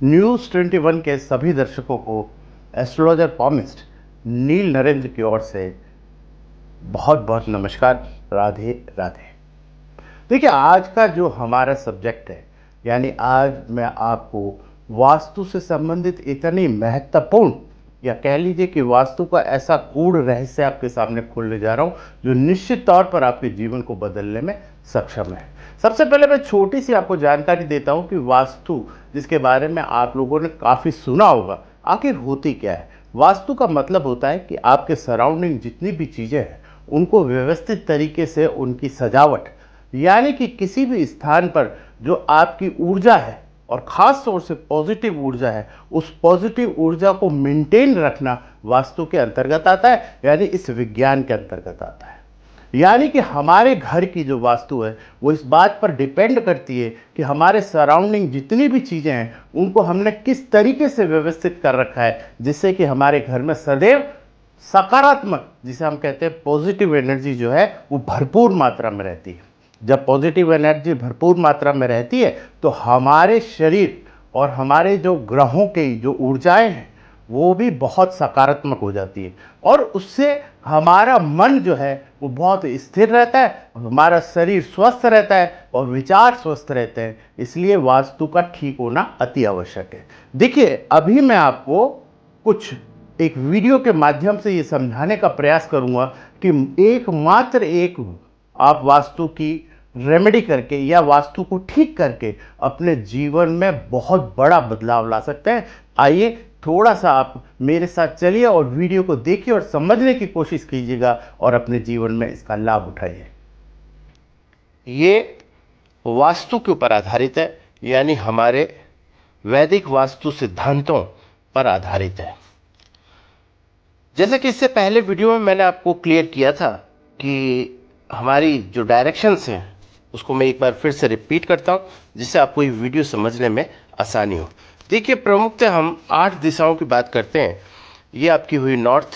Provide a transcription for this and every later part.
News 21 के सभी दर्शकों को एस्ट्रोलॉजर पॉमिस्ट नील नरेंद्र की ओर से बहुत बहुत नमस्कार। राधे राधे। देखिए, आज का जो हमारा सब्जेक्ट है, यानी आज मैं आपको वास्तु से संबंधित इतनी महत्वपूर्ण, या कह लीजिए कि वास्तु का ऐसा गूढ़ रहस्य आपके सामने खोलने जा रहा हूं जो निश्चित तौर पर आपके जीवन को बदलने में सक्षम है। सबसे पहले मैं छोटी सी आपको जानकारी देता हूं कि वास्तु, जिसके बारे में आप लोगों ने काफ़ी सुना होगा, आखिर होती क्या है। वास्तु का मतलब होता है कि आपके सराउंडिंग जितनी भी चीज़ें हैं उनको व्यवस्थित तरीके से उनकी सजावट, यानी कि किसी भी स्थान पर जो आपकी ऊर्जा है और ख़ास तौर से पॉजिटिव ऊर्जा है, उस पॉजिटिव ऊर्जा को मेंटेन रखना वास्तु के अंतर्गत आता है, यानी इस विज्ञान के अंतर्गत आता है। यानी कि हमारे घर की जो वास्तु है वो इस बात पर डिपेंड करती है कि हमारे सराउंडिंग जितनी भी चीज़ें हैं उनको हमने किस तरीके से व्यवस्थित कर रखा है, जिससे कि हमारे घर में सदैव सकारात्मक, जिसे हम कहते हैं पॉजिटिव एनर्जी जो है वो भरपूर मात्रा में रहती है। जब पॉजिटिव एनर्जी भरपूर मात्रा में रहती है तो हमारे शरीर और हमारे जो ग्रहों की जो ऊर्जाएं हैं वो भी बहुत सकारात्मक हो जाती है, और उससे हमारा मन जो है वो बहुत स्थिर रहता है, हमारा शरीर स्वस्थ रहता है और विचार स्वस्थ रहते हैं। इसलिए वास्तु का ठीक होना अति आवश्यक है। देखिए, अभी मैं आपको कुछ एक वीडियो के माध्यम से ये समझाने का प्रयास करूंगा कि एकमात्र एक आप वास्तु की रेमेडी करके या वास्तु को ठीक करके अपने जीवन में बहुत बड़ा बदलाव ला सकते हैं। आइए थोड़ा सा आप मेरे साथ चलिए और वीडियो को देखिए और समझने की कोशिश कीजिएगा और अपने जीवन में इसका लाभ उठाइए। ये वास्तु के ऊपर आधारित है, यानी हमारे वैदिक वास्तु सिद्धांतों पर आधारित है। जैसे कि इससे पहले वीडियो में मैंने आपको क्लियर किया था कि हमारी जो डायरेक्शंस हैं उसको मैं एक बार फिर से रिपीट करता हूँ, जिससे आपको ये वीडियो समझने में आसानी हो। देखिए, प्रमुखतः हम 8 दिशाओं की बात करते हैं। ये आपकी हुई नॉर्थ,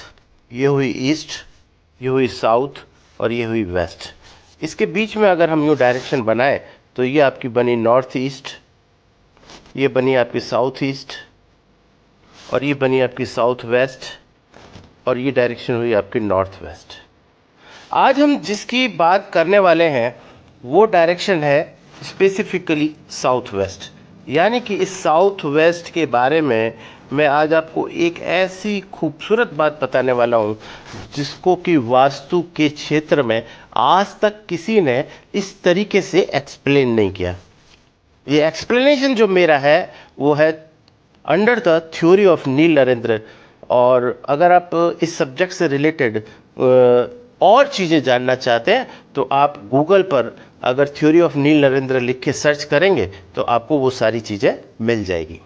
ये हुई ईस्ट, ये हुई साउथ और ये हुई वेस्ट। इसके बीच में अगर हम यूँ डायरेक्शन बनाएं तो ये आपकी बनी नॉर्थ ईस्ट, ये बनी आपकी साउथ ईस्ट और ये बनी आपकी साउथ वेस्ट, और ये डायरेक्शन हुई आपकी नॉर्थ वेस्ट। आज हम जिसकी बात करने वाले हैं वो डायरेक्शन है स्पेसिफिकली साउथ वेस्ट। यानी कि इस साउथ वेस्ट के बारे में मैं आज आपको एक ऐसी खूबसूरत बात बताने वाला हूँ जिसको कि वास्तु के क्षेत्र में आज तक किसी ने इस तरीके से एक्सप्लेन नहीं किया। ये एक्सप्लेनेशन जो मेरा है वो है अंडर द थ्योरी ऑफ नील नरेंद्र। और अगर आप इस सब्जेक्ट से रिलेटेड और चीज़ें जानना चाहते हैं तो आप गूगल पर अगर थ्योरी ऑफ नील नरेंद्र लिख के सर्च करेंगे तो आपको वो सारी चीज़ें मिल जाएगी।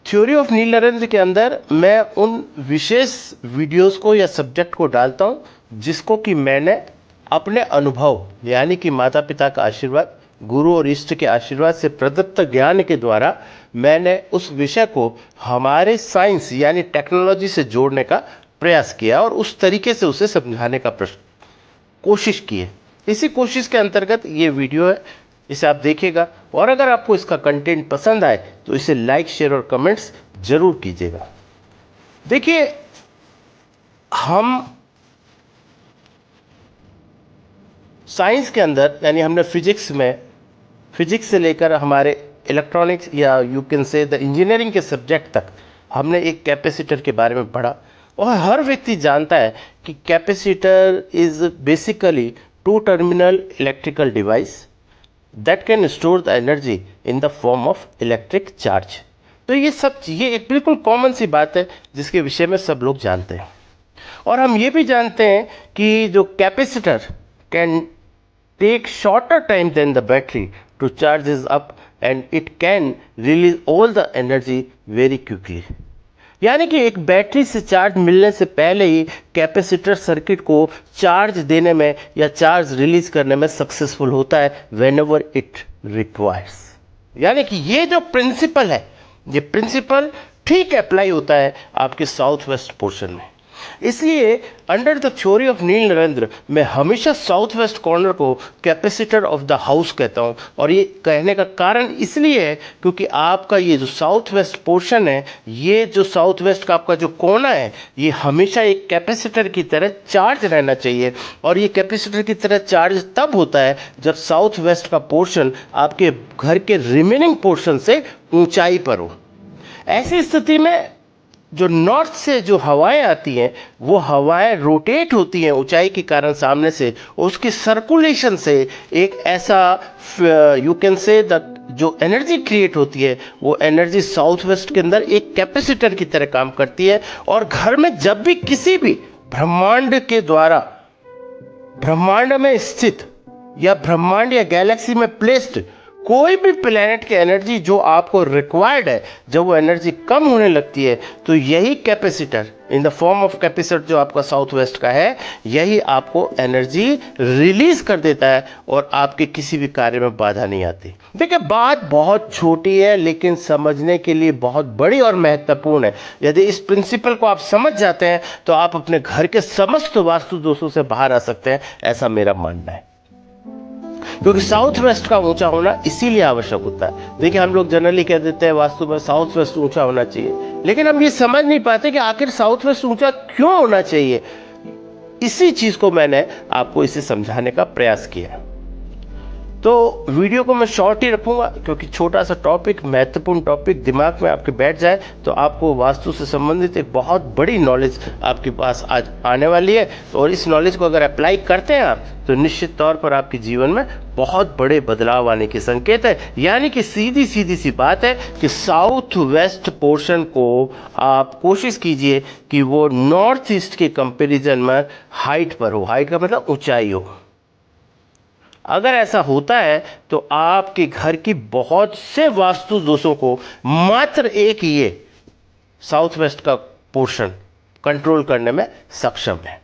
थ्योरी ऑफ नील नरेंद्र के अंदर मैं उन विशेष वीडियोस को या सब्जेक्ट को डालता हूँ जिसको कि मैंने अपने अनुभव, यानी कि माता पिता का आशीर्वाद, गुरु और इष्ट के आशीर्वाद से प्रदत्त ज्ञान के द्वारा मैंने उस विषय को हमारे साइंस यानी टेक्नोलॉजी से जोड़ने का प्रयास किया और उस तरीके से उसे समझाने का कोशिश की है। इसी कोशिश के अंतर्गत ये वीडियो है, इसे आप देखिएगा। और अगर आपको इसका कंटेंट पसंद आए तो इसे लाइक, शेयर और कमेंट्स जरूर कीजिएगा। देखिए, हम साइंस के अंदर, यानी हमने फिजिक्स से लेकर हमारे इलेक्ट्रॉनिक्स या you can say the engineering के सब्जेक्ट तक हमने एक कैपेसिटर के बारे में पढ़ा। और हर व्यक्ति जानता है कि capacitor is basically 2 terminal electrical device that can store the energy in the form of electric charge. तो ये एक बिल्कुल कॉमन सी बात है जिसके विषय में सब लोग जानते हैं। और हम ये भी जानते हैं कि जो capacitor can take shorter time then the battery to charge is up and it can release all the energy very quickly. यानी कि एक बैटरी से चार्ज मिलने से पहले ही कैपेसिटर सर्किट को चार्ज देने में या चार्ज रिलीज करने में सक्सेसफुल होता है व्हेनेवर इट रिक्वायर्स। यानी कि ये जो प्रिंसिपल है, ये प्रिंसिपल ठीक अप्लाई होता है आपके साउथ वेस्ट पोर्शन में। इसलिए अंडर द थ्योरी ऑफ नील नरेंद्र मैं हमेशा साउथ वेस्ट कॉर्नर को कैपेसिटर ऑफ द हाउस कहता हूँ। और ये कहने का कारण इसलिए है क्योंकि आपका ये जो साउथ वेस्ट पोर्शन है, ये जो साउथ वेस्ट का आपका जो कोना है, ये हमेशा एक कैपेसिटर की तरह चार्ज रहना चाहिए। और ये कैपेसिटर की तरह चार्ज तब होता है जब साउथ वेस्ट का पोर्शन आपके घर के रिमेनिंग पोर्शन से ऊंचाई पर हो। ऐसी स्थिति में जो नॉर्थ से जो हवाएं आती हैं, वो हवाएं रोटेट होती हैं ऊंचाई के कारण सामने से, उसकी सर्कुलेशन से एक ऐसा यू कैन से द जो एनर्जी क्रिएट होती है, वो एनर्जी साउथ वेस्ट के अंदर एक कैपेसिटर की तरह काम करती है। और घर में जब भी किसी भी ब्रह्मांड के द्वारा, ब्रह्मांड में स्थित या ब्रह्मांड या गैलेक्सी में प्लेस्ड कोई भी प्लेनेट की एनर्जी जो आपको रिक्वायर्ड है, जब वो एनर्जी कम होने लगती है, तो यही capacitor in the form of capacitor जो आपका साउथ वेस्ट का है, यही आपको एनर्जी रिलीज कर देता है और आपके किसी भी कार्य में बाधा नहीं आती। देखिए, बात बहुत छोटी है लेकिन समझने के लिए बहुत बड़ी और महत्वपूर्ण है। यदि इस प्रिंसिपल को आप समझ जाते हैं तो आप अपने घर के समस्त वास्तु दोषों से बाहर आ सकते हैं, ऐसा मेरा मानना है। क्योंकि साउथ वेस्ट का ऊंचा होना इसीलिए आवश्यक होता है। देखिए, हम लोग जनरली कह देते हैं वास्तु में साउथ वेस्ट ऊंचा होना चाहिए, लेकिन हम ये समझ नहीं पाते कि आखिर साउथ वेस्ट ऊंचा क्यों होना चाहिए। इसी चीज को मैंने आपको इसे समझाने का प्रयास किया। तो वीडियो को मैं शॉर्ट ही रखूंगा क्योंकि छोटा सा टॉपिक, महत्वपूर्ण टॉपिक दिमाग में आपके बैठ जाए तो आपको वास्तु से संबंधित एक बहुत बड़ी नॉलेज आपके पास आज आने वाली है। और इस नॉलेज को अगर अप्लाई करते हैं आप, तो निश्चित तौर पर आपके जीवन में बहुत बड़े बदलाव आने के संकेत है। यानी कि सीधी सी बात है कि साउथ वेस्ट पोर्शन को आप कोशिश कीजिए कि वो नॉर्थ ईस्ट के कंपेरिजन में हाइट पर हो। हाइट का मतलब ऊंचाई हो। अगर ऐसा होता है तो आपके घर की बहुत से वास्तु दोषों को मात्र एक ये साउथ वेस्ट का पोर्शन कंट्रोल करने में सक्षम है।